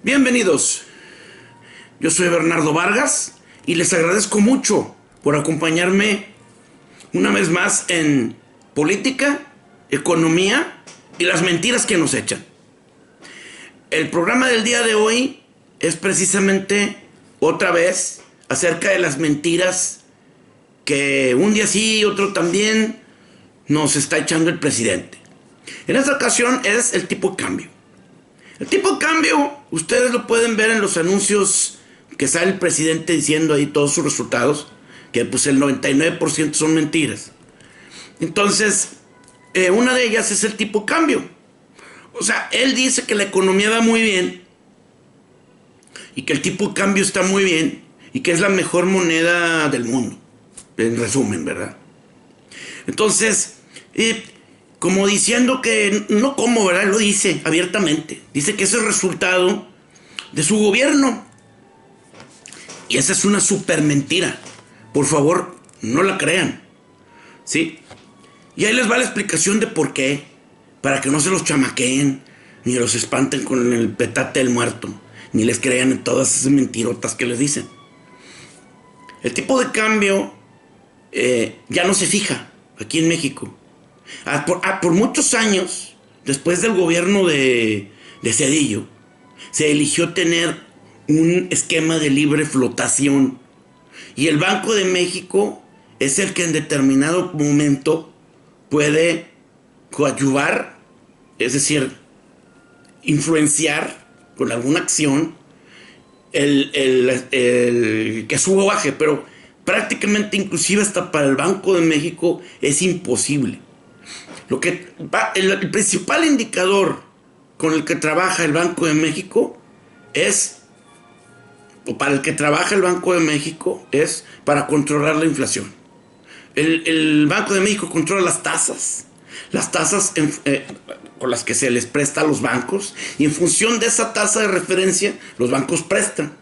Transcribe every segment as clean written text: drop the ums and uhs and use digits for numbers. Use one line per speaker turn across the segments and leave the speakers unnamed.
Bienvenidos, yo soy Bernardo Vargas y les agradezco mucho por acompañarme una vez más en política, economía y las mentiras que nos echan. El programa del día de hoy es precisamente otra vez acerca de las mentiras que un día sí y otro también nos está echando el presidente. En esta ocasión es el tipo de cambio. El tipo de cambio, ustedes lo pueden ver en los anuncios que sale el presidente diciendo ahí todos sus resultados, que pues el 99% son mentiras. Entonces, una de ellas es el tipo de cambio. O sea, él dice que la economía va muy bien y que el tipo de cambio está muy bien y que es la mejor moneda del mundo, en resumen, ¿verdad? Entonces, como diciendo que, no como, ¿verdad? Lo dice abiertamente. Dice que es el resultado de su gobierno. Y esa es una súper mentira. Por favor, no la crean. ¿Sí? Y ahí les va la explicación de por qué. Para que no se los chamaqueen, ni los espanten con el petate del muerto, ni les crean en todas esas mentirotas que les dicen. El tipo de cambio ya no se fija aquí en México. Por muchos años, después del gobierno de Zedillo, se eligió tener un esquema de libre flotación. Y el Banco de México es el que en determinado momento puede coadyuvar, es decir, influenciar con alguna acción el que suba o baje. Pero prácticamente, inclusive hasta para el Banco de México, es imposible. El principal indicador con el que trabaja el Banco de México para el que trabaja el Banco de México es para controlar la inflación. El Banco de México controla las tasas con las que se les presta a los bancos, y en función de esa tasa de referencia los bancos prestan,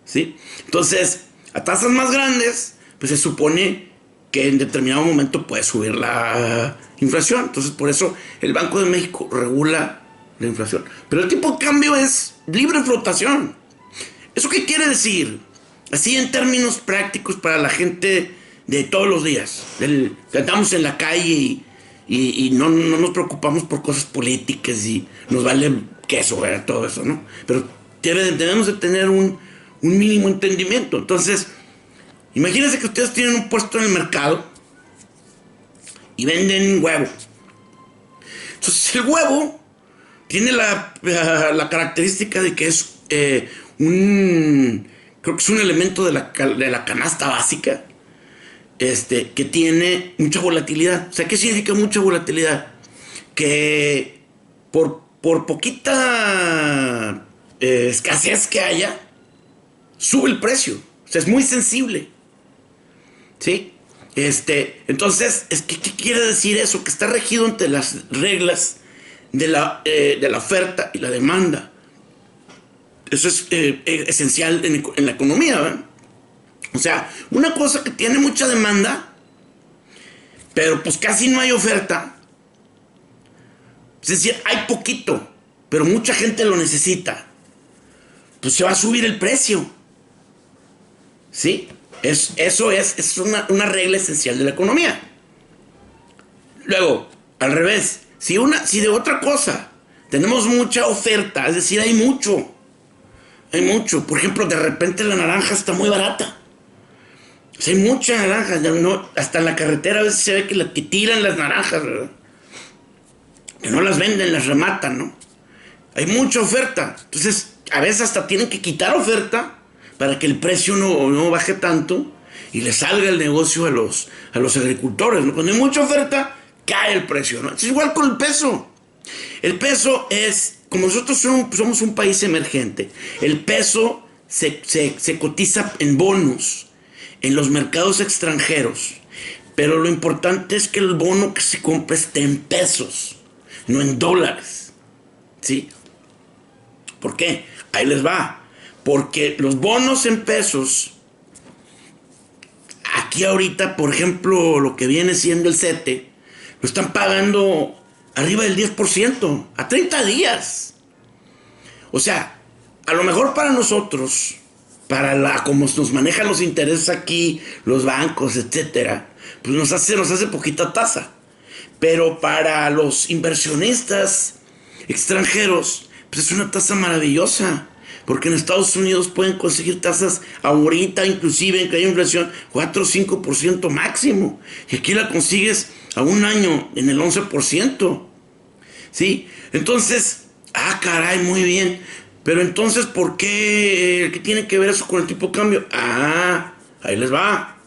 ¿sí? Entonces, a tasas más grandes, pues se supone que en determinado momento puede subir la inflación. Entonces, por eso el Banco de México regula la inflación. Pero el tipo de cambio es libre flotación. ¿Eso qué quiere decir? Así en términos prácticos para la gente de todos los días. Que andamos en la calle y no nos preocupamos por cosas políticas y nos vale queso, ¿verdad? Todo eso, ¿no? Pero debemos de tener un mínimo entendimiento. Entonces, imagínense que ustedes tienen un puesto en el mercado y venden huevo. Entonces el huevo tiene la característica de que es creo que es un elemento de la canasta básica, que tiene mucha volatilidad. O sea, ¿qué significa mucha volatilidad? Que por poquita escasez que haya, sube el precio. O sea, es muy sensible. ¿Sí? Entonces, ¿qué quiere decir eso? Que está regido entre las reglas de la oferta y la demanda. Eso es esencial en la economía, ¿verdad? O sea, una cosa que tiene mucha demanda, pero pues casi no hay oferta. Es decir, hay poquito, pero mucha gente lo necesita. Pues se va a subir el precio. ¿Sí? Eso es una regla esencial de la economía. Luego, al revés, si de otra cosa tenemos mucha oferta, es decir, hay mucho. Por ejemplo, de repente la naranja está muy barata. O sea, hay mucha naranja. Hasta en la carretera a veces se ve que tiran las naranjas, ¿verdad? Que no las venden, las rematan, ¿no? Hay mucha oferta. Entonces, a veces hasta tienen que quitar oferta para que el precio no baje tanto y le salga el negocio a los agricultores, ¿no? Cuando hay mucha oferta, cae el precio, ¿no? Es igual con el peso. El peso como nosotros somos un país emergente, el peso se cotiza en bonos en los mercados extranjeros, pero lo importante es que el bono que se compra esté en pesos, no en dólares, ¿sí? ¿Por qué? Ahí les va. Porque los bonos en pesos, aquí ahorita, por ejemplo, lo que viene siendo el CETE, lo están pagando arriba del 10%, a 30 días. O sea, a lo mejor para nosotros, como nos manejan los intereses aquí, los bancos, etcétera, pues nos hace poquita tasa. Pero para los inversionistas extranjeros, pues es una tasa maravillosa. Porque en Estados Unidos pueden conseguir tasas ahorita, inclusive en que haya inflación, 4 o 5% máximo. Y aquí la consigues a un año en el 11%. ¿Sí? Entonces, caray, muy bien. Pero entonces, ¿por qué? ¿Qué tiene que ver eso con el tipo de cambio? Ahí les va.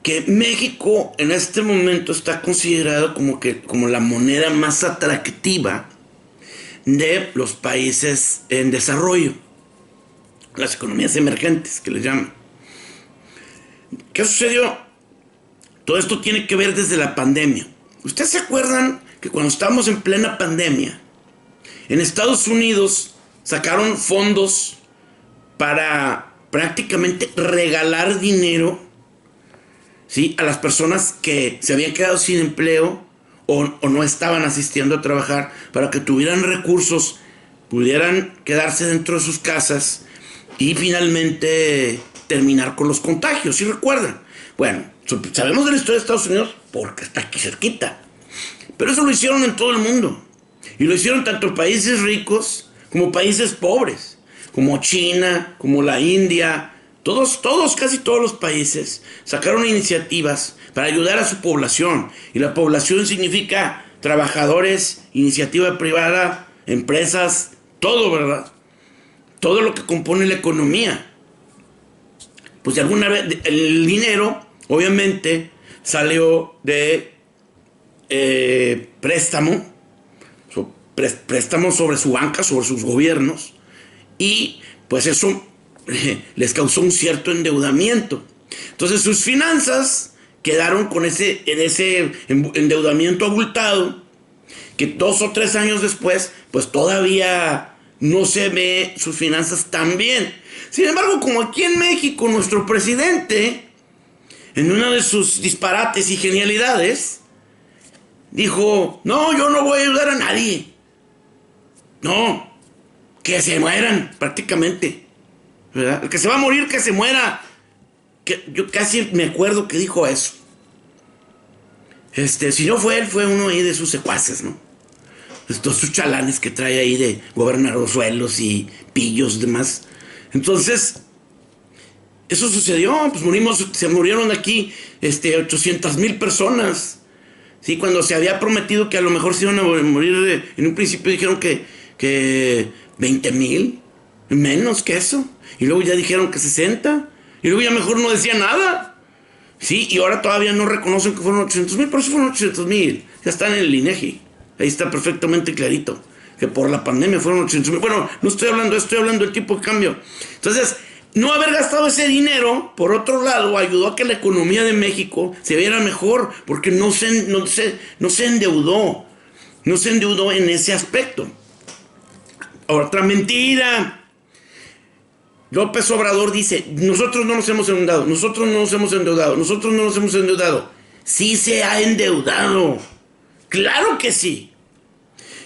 Que México en este momento está considerado como la moneda más atractiva de los países en desarrollo, las economías emergentes que les llaman. ¿Qué sucedió? Todo esto tiene que ver desde la pandemia. ¿Ustedes se acuerdan que cuando estábamos en plena pandemia, en Estados Unidos sacaron fondos para prácticamente regalar dinero, ¿sí?, a las personas que se habían quedado sin empleo o no estaban asistiendo a trabajar, para que tuvieran recursos, pudieran quedarse dentro de sus casas y finalmente terminar con los contagios? ¿Sí recuerdan? Bueno, sabemos de la historia de Estados Unidos porque está aquí cerquita, pero eso lo hicieron en todo el mundo, y lo hicieron tanto países ricos como países pobres, como China, como la India. Casi todos los países sacaron iniciativas para ayudar a su población. Y la población significa trabajadores, iniciativa privada, empresas, todo, ¿verdad? Todo lo que compone la economía. Pues de alguna vez el dinero, obviamente, salió de préstamo sobre su banca, sobre sus gobiernos. Y pues eso les causó un cierto endeudamiento. Entonces sus finanzas quedaron con ese endeudamiento abultado, que 2 o 3 años después, pues todavía no se ve sus finanzas tan bien. Sin embargo, como aquí en México, nuestro presidente, en una de sus disparates y genialidades, dijo: no, yo no voy a ayudar a nadie. No, que se mueran prácticamente, ¿verdad? El que se va a morir, que se muera. Que yo casi me acuerdo que dijo eso. Si no fue él, fue uno ahí de sus secuaces, ¿no? Estos sus chalanes que trae ahí de gobernadorzuelos y pillos y demás. Entonces, eso sucedió. Pues se murieron aquí 800,000 personas. Sí, cuando se había prometido que a lo mejor se iban a morir, en un principio dijeron que 20,000, menos que eso. Y luego ya dijeron que 60. Y luego ya mejor no decía nada. Sí, y ahora todavía no reconocen que fueron 800,000, pero sí fueron 800,000. Ya están en el INEGI. Ahí está perfectamente clarito que por la pandemia fueron 800,000. Bueno, no estoy hablando, estoy hablando del tipo de cambio. Entonces, no haber gastado ese dinero, por otro lado, ayudó a que la economía de México se viera mejor, porque no se endeudó. No se endeudó en ese aspecto. Otra mentira. López Obrador dice: nosotros no nos hemos endeudado, nosotros no nos hemos endeudado, nosotros no nos hemos endeudado. Sí se ha endeudado. Claro que sí.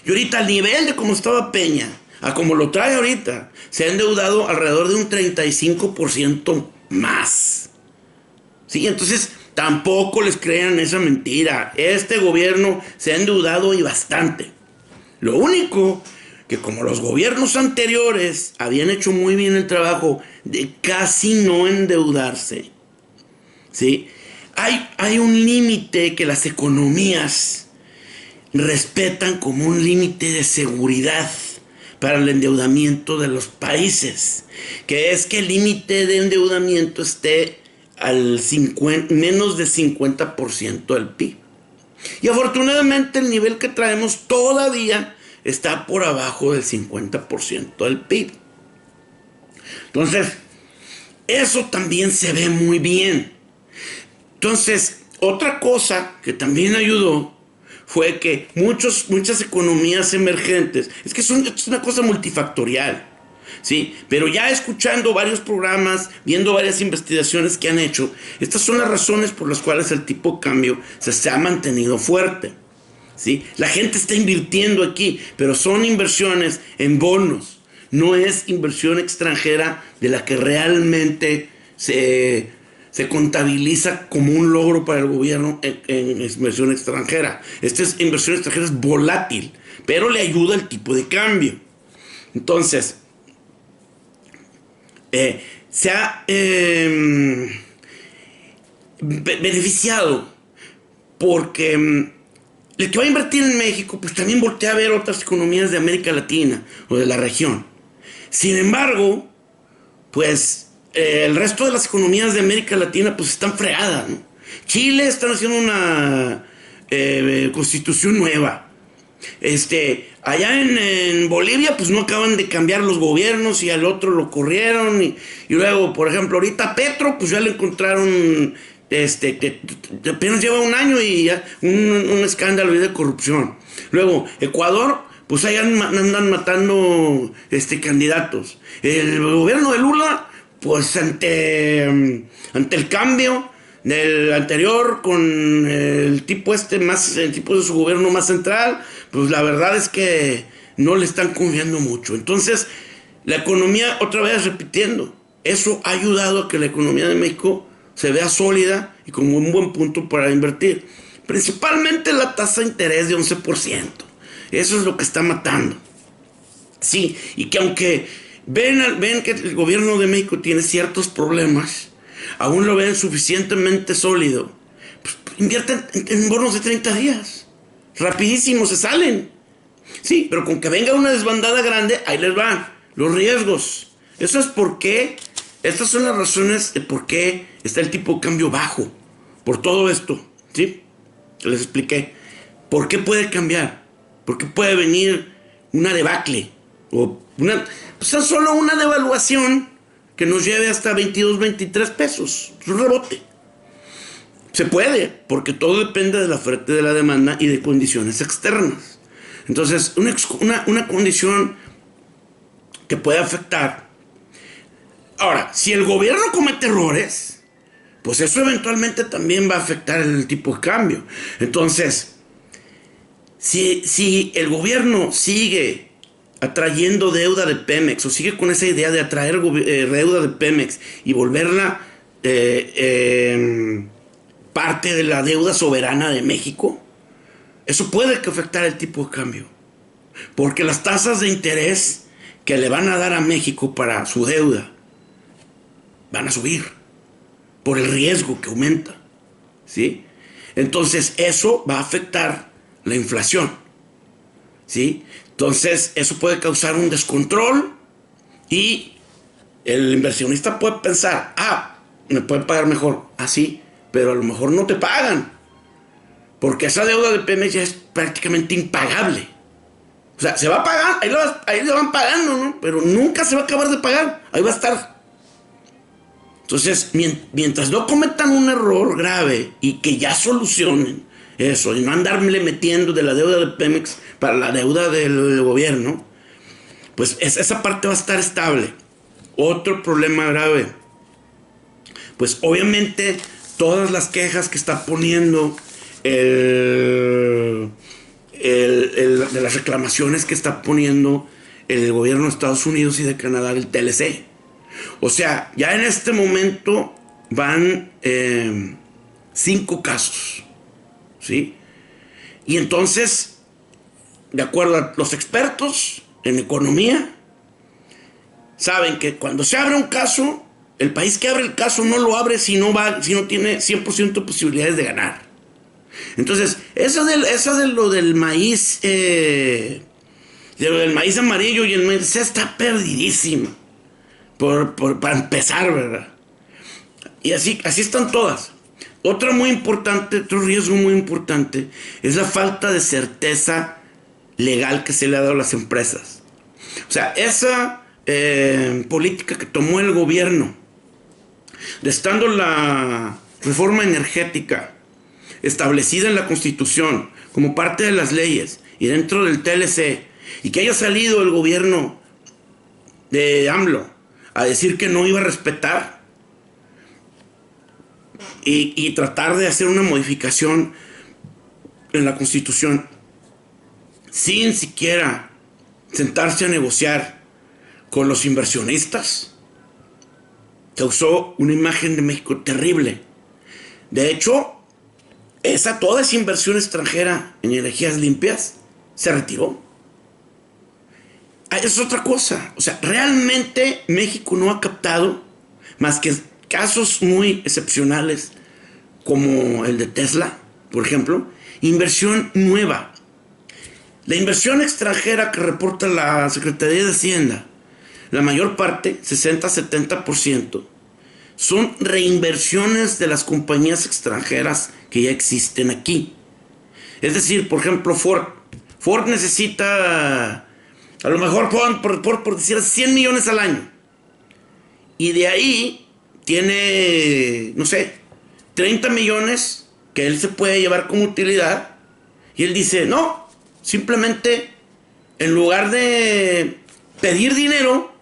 Y ahorita al nivel de como estaba Peña, a como lo trae ahorita, se ha endeudado alrededor de un 35% más. Sí, entonces tampoco les crean esa mentira. Este gobierno se ha endeudado y bastante. Lo único que, como los gobiernos anteriores habían hecho muy bien el trabajo de casi no endeudarse, ¿sí?, hay un límite que las economías respetan como un límite de seguridad para el endeudamiento de los países, que es que el límite de endeudamiento esté al menos del 50% del PIB. Y afortunadamente el nivel que traemos todavía está por abajo del 50% del PIB. Entonces, eso también se ve muy bien. Entonces, otra cosa que también ayudó fue que muchas economías emergentes, es que es una cosa multifactorial, ¿sí? Pero ya escuchando varios programas, viendo varias investigaciones que han hecho, estas son las razones por las cuales el tipo de cambio se ha mantenido fuerte, ¿sí? La gente está invirtiendo aquí, pero son inversiones en bonos, no es inversión extranjera de la que realmente se contabiliza como un logro para el gobierno en inversión extranjera. Esta inversión extranjera es volátil, pero le ayuda el tipo de cambio. Entonces, se ha beneficiado porque el que va a invertir en México pues también voltea a ver otras economías de América Latina o de la región. Sin embargo, pues el resto de las economías de América Latina pues están fregadas, ¿no? Chile están haciendo una constitución nueva. Allá en Bolivia pues no acaban de cambiar los gobiernos y al otro lo corrieron y luego, por ejemplo, ahorita Petro pues ya le encontraron que apenas lleva un año y ya un escándalo de corrupción. Luego Ecuador pues ahí andan matando candidatos. El gobierno de Lula pues ante el cambio del anterior con el tipo el tipo de su gobierno más central, pues la verdad es que no le están confiando mucho. Entonces, la economía, otra vez repitiendo, eso ha ayudado a que la economía de México se vea sólida y como un buen punto para invertir. Principalmente la tasa de interés de 11%. Eso es lo que está matando. Sí, y que aunque ven que el gobierno de México tiene ciertos problemas, aún lo ven suficientemente sólido, pues invierten en bonos de 30 días. Rapidísimo se salen. Sí, pero con que venga una desbandada grande, ahí les van los riesgos. Eso es porque, estas son las razones de por qué está el tipo de cambio bajo. Por todo esto, ¿sí? Les expliqué. ¿Por qué puede cambiar? ¿Por qué puede venir una debacle? O solo una devaluación que nos lleve hasta 22, 23 pesos. Es un rebote. Se puede, porque todo depende de la oferta y de la demanda y de condiciones externas. Entonces, una condición que puede afectar. Ahora, si el gobierno comete errores, pues eso eventualmente también va a afectar el tipo de cambio. Entonces, si el gobierno sigue atrayendo deuda de Pemex o sigue con esa idea de atraer deuda de Pemex y volverla parte de la deuda soberana de México, eso puede afectar el tipo de cambio, porque las tasas de interés que le van a dar a México para su deuda van a subir por el riesgo que aumenta, ¿sí? Entonces eso va a afectar la inflación, ¿sí? Entonces eso puede causar un descontrol y el inversionista puede pensar, me pueden pagar mejor, así, pero a lo mejor no te pagan, porque esa deuda de Pemex ya es prácticamente impagable. O sea, se va a pagar, ahí lo van pagando, ¿no? Pero nunca se va a acabar de pagar, ahí va a estar. Entonces, mientras no cometan un error grave y que ya solucionen eso, y no andarle metiendo de la deuda de Pemex para la deuda del gobierno, pues esa parte va a estar estable. Otro problema grave, pues obviamente todas las quejas que está poniendo de las reclamaciones que está poniendo el gobierno de Estados Unidos y de Canadá, el TLC. O sea, ya en este momento van 5 casos, ¿sí? Y entonces, de acuerdo a los expertos en economía, saben que cuando se abre un caso, el país que abre el caso no lo abre si no tiene 100% de posibilidades de ganar. Entonces, eso de lo del maíz, del maíz amarillo y el maíz está perdidísimo. Para empezar, ¿verdad? Y así están todas. Otro riesgo muy importante es la falta de certeza legal que se le ha dado a las empresas. O sea, esa política que tomó el gobierno, de estando la reforma energética establecida en la Constitución como parte de las leyes y dentro del TLC, y que haya salido el gobierno de AMLO a decir que no iba a respetar y tratar de hacer una modificación en la Constitución sin siquiera sentarse a negociar con los inversionistas. Causó una imagen de México terrible. De hecho, toda esa inversión extranjera en energías limpias se retiró. Es otra cosa. O sea, realmente México no ha captado más que casos muy excepcionales como el de Tesla, por ejemplo, inversión nueva. La inversión extranjera que reporta la Secretaría de Hacienda, la mayor parte, 60-70%, son reinversiones de las compañías extranjeras que ya existen aquí. Es decir, por ejemplo, Ford necesita, a lo mejor por decir 100 millones al año. Y de ahí tiene, no sé, 30 millones que él se puede llevar como utilidad. Y él dice, no, simplemente en lugar de pedir dinero,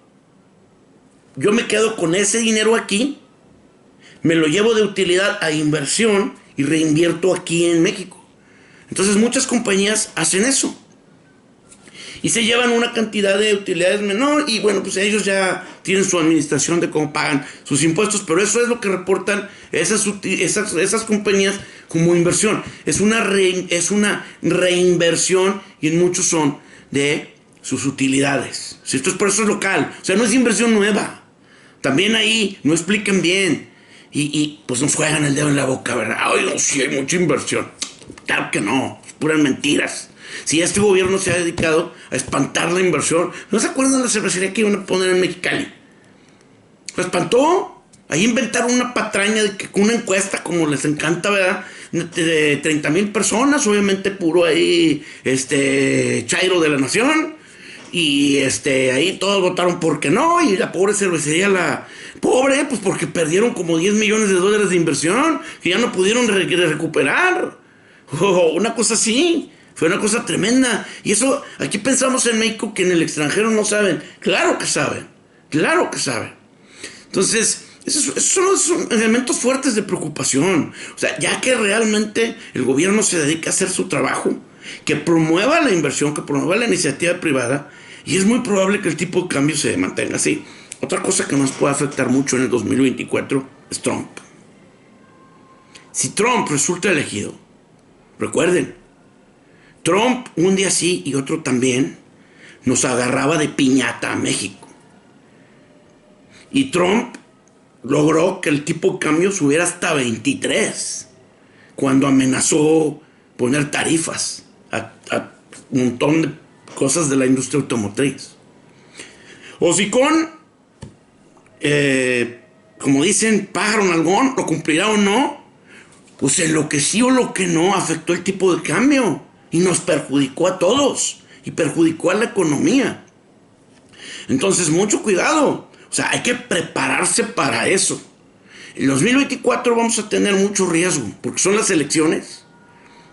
yo me quedo con ese dinero aquí, me lo llevo de utilidad a inversión y reinvierto aquí en México. Entonces muchas compañías hacen eso y se llevan una cantidad de utilidades menor, y bueno, pues ellos ya tienen su administración de cómo pagan sus impuestos, pero eso es lo que reportan esas compañías como inversión. Es una reinversión, y en muchos son de sus utilidades. Si esto es, por eso es local, o sea, no es inversión nueva. También ahí no explican bien y pues nos juegan el dedo en la boca, ¿verdad? Ay, no, sí hay mucha inversión. Claro que no, es puras mentiras. Si este gobierno se ha dedicado a espantar la inversión, ¿no se acuerdan de la cervecería que iban a poner en Mexicali? Lo espantó. Ahí inventaron una patraña de que con una encuesta, como les encanta, ¿verdad?, de 30,000 personas, obviamente puro ahí, chairo de la nación. Y ahí todos votaron porque no, y la pobre cervecería, pobre, pues porque perdieron como 10 millones de dólares de inversión, que ya no pudieron recuperar. Una cosa así. Fue una cosa tremenda. Y eso, aquí pensamos en México que en el extranjero no saben. Claro que saben. Claro que saben. Entonces, esos son elementos fuertes de preocupación. O sea, ya que realmente el gobierno se dedica a hacer su trabajo, que promueva la inversión, que promueva la iniciativa privada, y es muy probable que el tipo de cambio se mantenga así. Otra cosa que nos puede afectar mucho en el 2024 es Trump. Si Trump resulta elegido, recuerden, Trump un día sí y otro también nos agarraba de piñata a México. Y Trump logró que el tipo de cambio subiera hasta 23, cuando amenazó poner tarifas a un montón de cosas de la industria automotriz. Hocicón, como dicen, pájaro nalgón, lo cumplirá o no, pues en lo que sí o lo que no afectó el tipo de cambio y nos perjudicó a todos y perjudicó a la economía. Entonces, mucho cuidado. O sea, hay que prepararse para eso. En 2024 vamos a tener mucho riesgo, porque son las elecciones,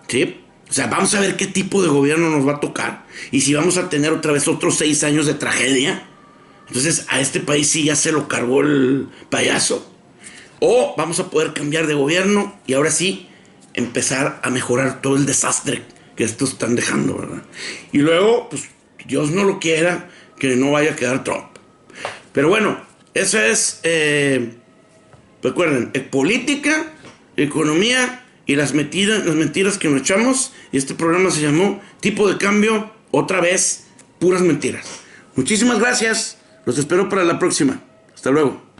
¿sí? O sea, vamos a ver qué tipo de gobierno nos va a tocar, y si vamos a tener otra vez otros 6 años de tragedia. Entonces, a este país sí ya se lo cargó el payaso. O vamos a poder cambiar de gobierno y ahora sí empezar a mejorar todo el desastre que estos están dejando, ¿verdad? Y luego, pues, Dios no lo quiera, que no vaya a quedar Trump. Pero bueno, eso es, recuerden, política, economía y las mentiras que nos echamos. Y este programa se llamó Tipo de Cambio, otra vez, puras mentiras. Muchísimas gracias, los espero para la próxima. Hasta luego.